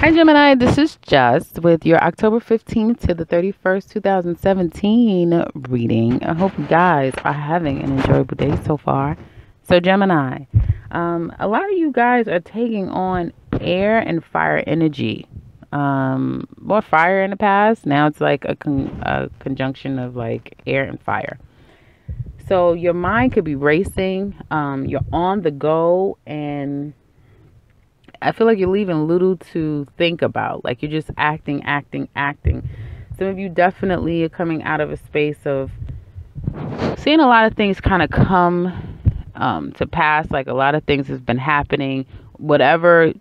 Hi Gemini, this is Just with your October 15th to the 31st, 2017 reading. I hope you guys are having an enjoyable day so far. So Gemini, a lot of you guys are taking on air and fire energy. More fire in the past. Now it's like a conjunction of like air and fire. So your mind could be racing. You're on the go, and I feel like you're leaving little to think about. Like you're just acting, acting, acting. Some of you definitely are coming out of a space of seeing a lot of things kind of come to pass. Like a lot of things has been happening. Whatever,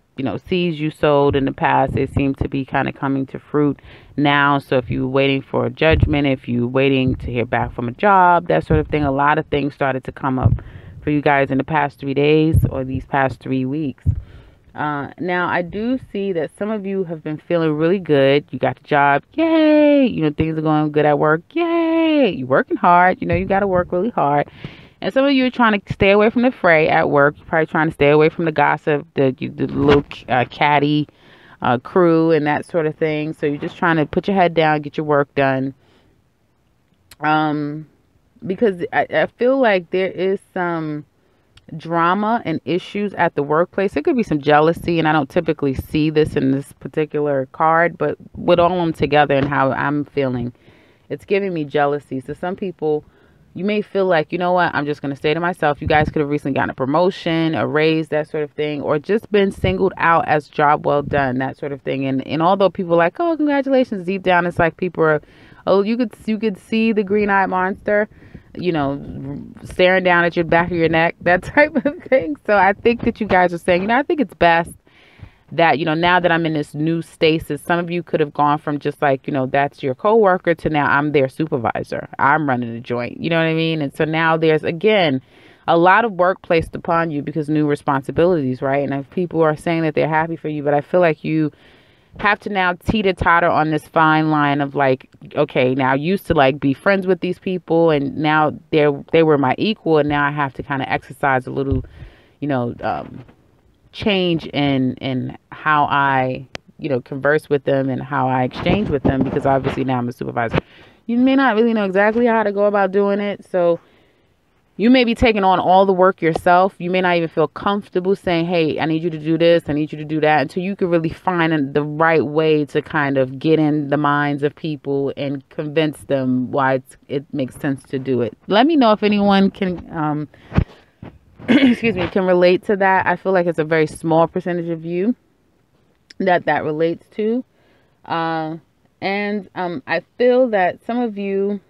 seeds you sowed in the past, they seem to be kind of coming to fruit now. So if you're waiting for a judgment, if you're waiting to hear back from a job, that sort of thing, a lot of things started to come up for you guys in the past 3 days or these past 3 weeks. Now, I do see that some of you have been feeling really good. You got the job. Yay. Things are going good at work. Yay. You're working hard. You got to work really hard. And some of you are trying to stay away from the fray at work. You're probably trying to stay away from the gossip, the little catty crew and that sort of thing. So you're just trying to put your head down, get your work done. Because I feel like there is some drama and issues at the workplace. There could be some jealousy, and I don't typically see this in this particular card, but with all of them together and how I'm feeling, it's giving me jealousy. So some people, you may feel like, you know what, I'm just going to stay to myself. You guys could have recently gotten a promotion, a raise, that sort of thing, or just been singled out as job well done, that sort of thing. And although people are like, oh, congratulations, deep down, it's like people are, oh, you could see the green-eyed monster, staring down at your back of your neck, that type of thing. So I think that you guys are saying, I think it's best that, now that I'm in this new stasis, some of you could have gone from just like, that's your coworker to now I'm their supervisor. I'm running the joint. You know what I mean? And so now there's, again, a lot of work placed upon you because new responsibilities, right? And if people are saying that they're happy for you, but I feel like you have to now teeter-totter on this fine line of like, okay, now I used to like be friends with these people, and now they were my equal, and now I have to kind of exercise a little, change in how I, converse with them and how I exchange with them, because obviously now I'm a supervisor. You may not really know exactly how to go about doing it, so you may be taking on all the work yourself. You may not even feel comfortable saying, hey, I need you to do this, I need you to do that, until you can really find the right way to kind of get in the minds of people and convince them why it makes sense to do it. Let me know if anyone can, can relate to that. I feel like it's a very small percentage of you that relates to. I feel that some of you,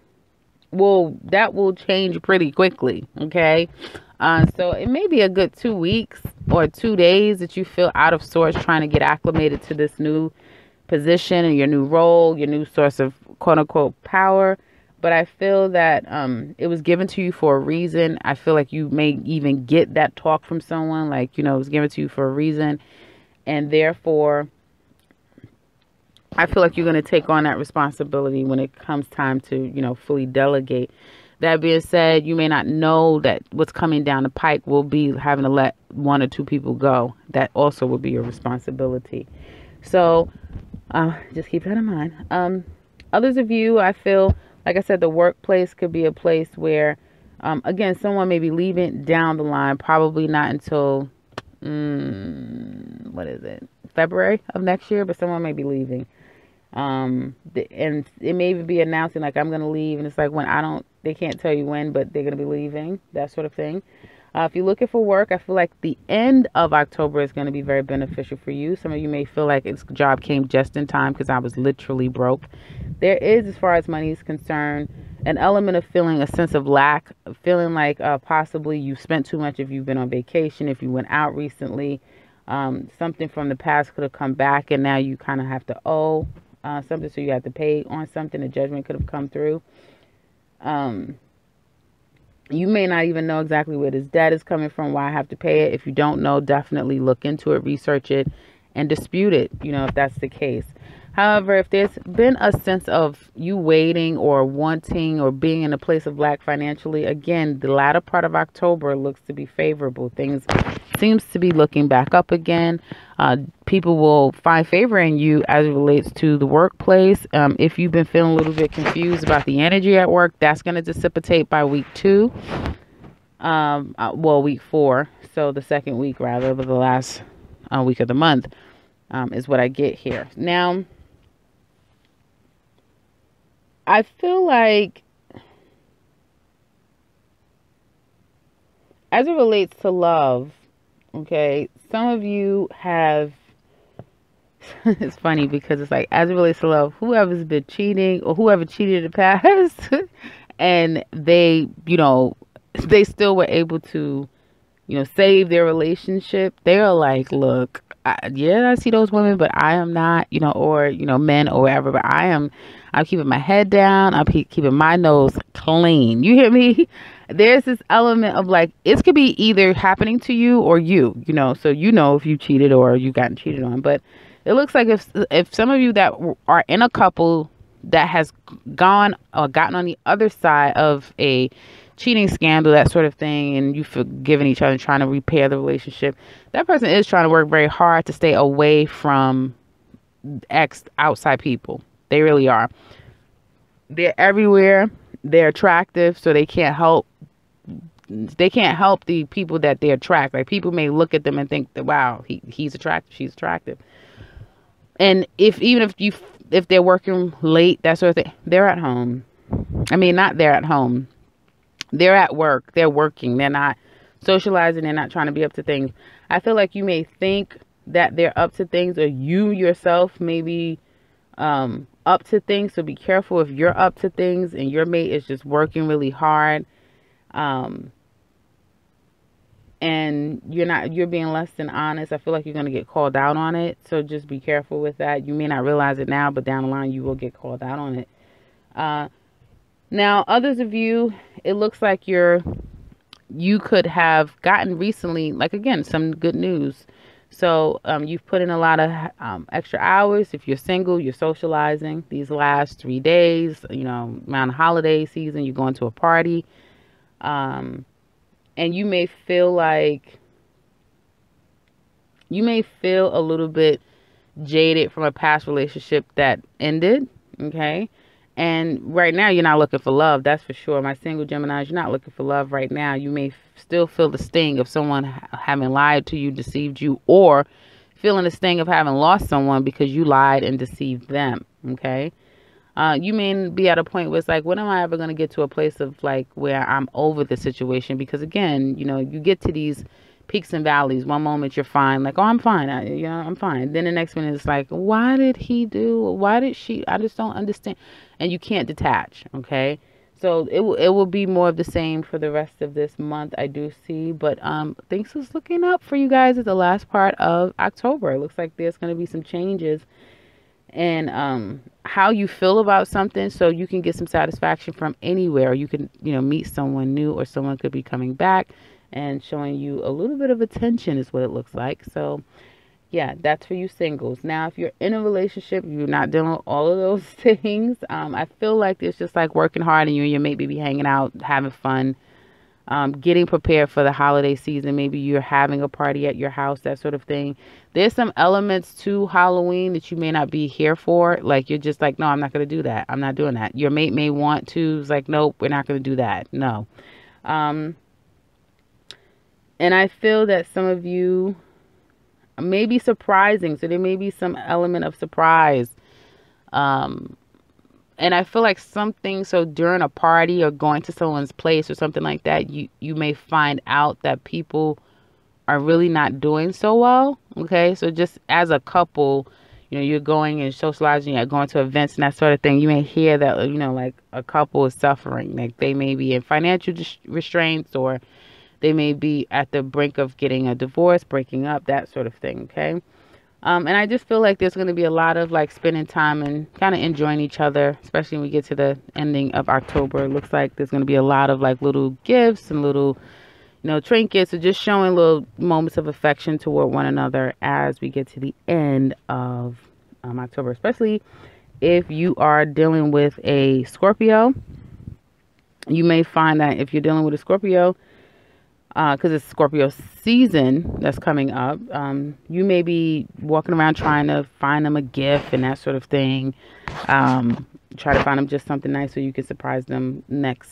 that will change pretty quickly. Okay. So it may be a good 2 weeks or 2 days that you feel out of sorts trying to get acclimated to this new position and your new role, your new source of quote unquote power. But I feel that it was given to you for a reason. I feel like you may even get that talk from someone, like, it was given to you for a reason. And therefore, I feel like you're going to take on that responsibility when it comes time to, fully delegate. That being said, you may not know that what's coming down the pike will be having to let 1 or 2 people go. That also will be your responsibility. So just keep that in mind. Others of you, I feel, like I said, the workplace could be a place where, again, someone may be leaving down the line, probably not until, February of next year, but someone may be leaving. And it may even be announcing like, I'm going to leave. And it's like, they can't tell you when, but they're going to be leaving, that sort of thing. If you're looking for work, I feel like the end of October is going to be very beneficial for you. Some of you may feel like this job came just in time because I was literally broke. There is, as far as money is concerned, an element of feeling a sense of lack, feeling like possibly you spent too much if you've been on vacation, if you went out recently. Something from the past could have come back, and now you kind of have to owe something, so you have to pay on something. A judgment could have come through. You may not even know exactly where this debt is coming from, why I have to pay it. If you don't know, definitely look into it, research it, and dispute it, if that's the case. However, if there's been a sense of you waiting or wanting or being in a place of lack financially, again, the latter part of October looks to be favorable. Things seems to be looking back up again. People will find favor in you as it relates to the workplace. If you've been feeling a little bit confused about the energy at work, that's going to dissipate by week 2. Week 4. So the second week, rather, but the last week of the month is what I get here. Now, I feel like as it relates to love, okay, some of you have, it's funny because it's like, as it relates to love, whoever's been cheating or whoever cheated in the past and they, they still were able to, save their relationship. They're like, look, I see those women, but I am not, or, men or whatever, but I'm keeping my head down. I'm keeping my nose clean. You hear me? There's this element of like, it could be either happening to you or you, so if you cheated or you gotten cheated on. But it looks like if some of you that are in a couple that has gone or gotten on the other side of a cheating scandal, that sort of thing, and you've forgiven each other and trying to repair the relationship, that person is trying to work very hard to stay away from outside people. They really are. They're everywhere. They're attractive, so they can't help the people that they attract. Like, people may look at them and think that, wow, he's attractive, she's attractive. And if they're working late, that sort of thing, they're at home. I mean, not they're at home. They're at work. They're working. They're not socializing. They're not trying to be up to things. I feel like you may think that they're up to things, or you yourself may be up to things. So be careful if you're up to things and your mate is just working really hard. And you're being less than honest. I feel like you're going to get called out on it. So just be careful with that. You may not realize it now, but down the line you will get called out on it. Now, others of you, it looks like you could have gotten recently, like, again, some good news. So you've put in a lot of extra hours. If you're single, you're socializing these last 3 days, around the holiday season, you're going to a party. And you may feel a little bit jaded from a past relationship that ended. Okay. And right now, you're not looking for love. That's for sure. My single Geminis, you're not looking for love right now. You may still feel the sting of someone having lied to you, deceived you, or feeling the sting of having lost someone because you lied and deceived them. Okay. You may be at a point where it's like, when am I ever going to get to a place of like where I'm over the situation? Because again, you get to these peaks and valleys. One moment you're fine, like, oh, I'm fine, I'm fine. Then the next minute it's like, why did he do? Why did she? I just don't understand. And you can't detach. Okay, so it will be more of the same for the rest of this month, I do see. But things is looking up for you guys at the last part of October. It looks like there's going to be some changes and how you feel about something, so you can get some satisfaction from anywhere. You can meet someone new, or someone could be coming back and showing you a little bit of attention is what it looks like. So yeah, that's for you singles. Now, if you're in a relationship, you're not dealing with all of those things. I feel like it's just like working hard, and you and your mate be hanging out, having fun, getting prepared for the holiday season. Maybe you're having a party at your house, that sort of thing. There's some elements to Halloween that you may not be here for. Like, you're just like, no, I'm not going to do that. I'm not doing that. Your mate may want to. It's like, nope, we're not going to do that. No. And I feel that some of you may be surprising. So there may be some element of surprise. And I feel like something, so during a party or going to someone's place or something like that, you may find out that people are really not doing so well. Okay. So just as a couple, you're going and socializing, you're going to events and that sort of thing. You may hear that, like a couple is suffering. Like, they may be in financial restraints, or they may be at the brink of getting a divorce, breaking up, that sort of thing. Okay. And I just feel like there's going to be a lot of like spending time and kind of enjoying each other, especially when we get to the ending of October. It looks like there's going to be a lot of like little gifts and little, trinkets, or just showing little moments of affection toward one another as we get to the end of October, especially if you are dealing with a Scorpio. You may find that if you're dealing with a Scorpio, because it's Scorpio season that's coming up, you may be walking around trying to find them a gift and that sort of thing. Try to find them just something nice so you can surprise them next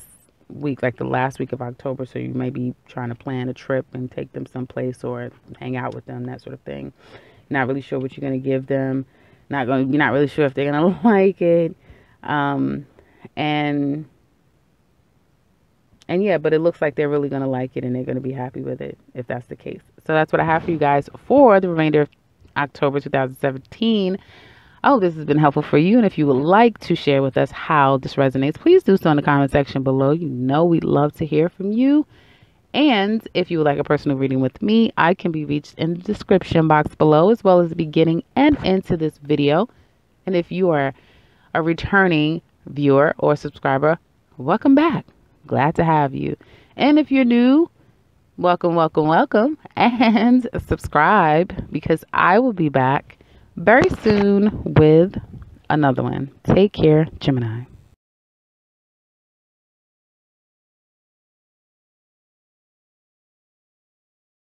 week, like the last week of October. So you may be trying to plan a trip and take them someplace or hang out with them, that sort of thing. Not really sure what you're going to give them. You're not really sure if they're going to like it. And yeah, but it looks like they're really going to like it and they're going to be happy with it if that's the case. So that's what I have for you guys for the remainder of October 2017. I hope this has been helpful for you. And if you would like to share with us how this resonates, please do so in the comment section below. You know we'd love to hear from you. And if you would like a personal reading with me, I can be reached in the description box below, as well as the beginning and end to this video. And if you are a returning viewer or subscriber, welcome back. Glad to have you. And if you're new, welcome, welcome, welcome. And subscribe, because I will be back very soon with another one. Take care, Gemini.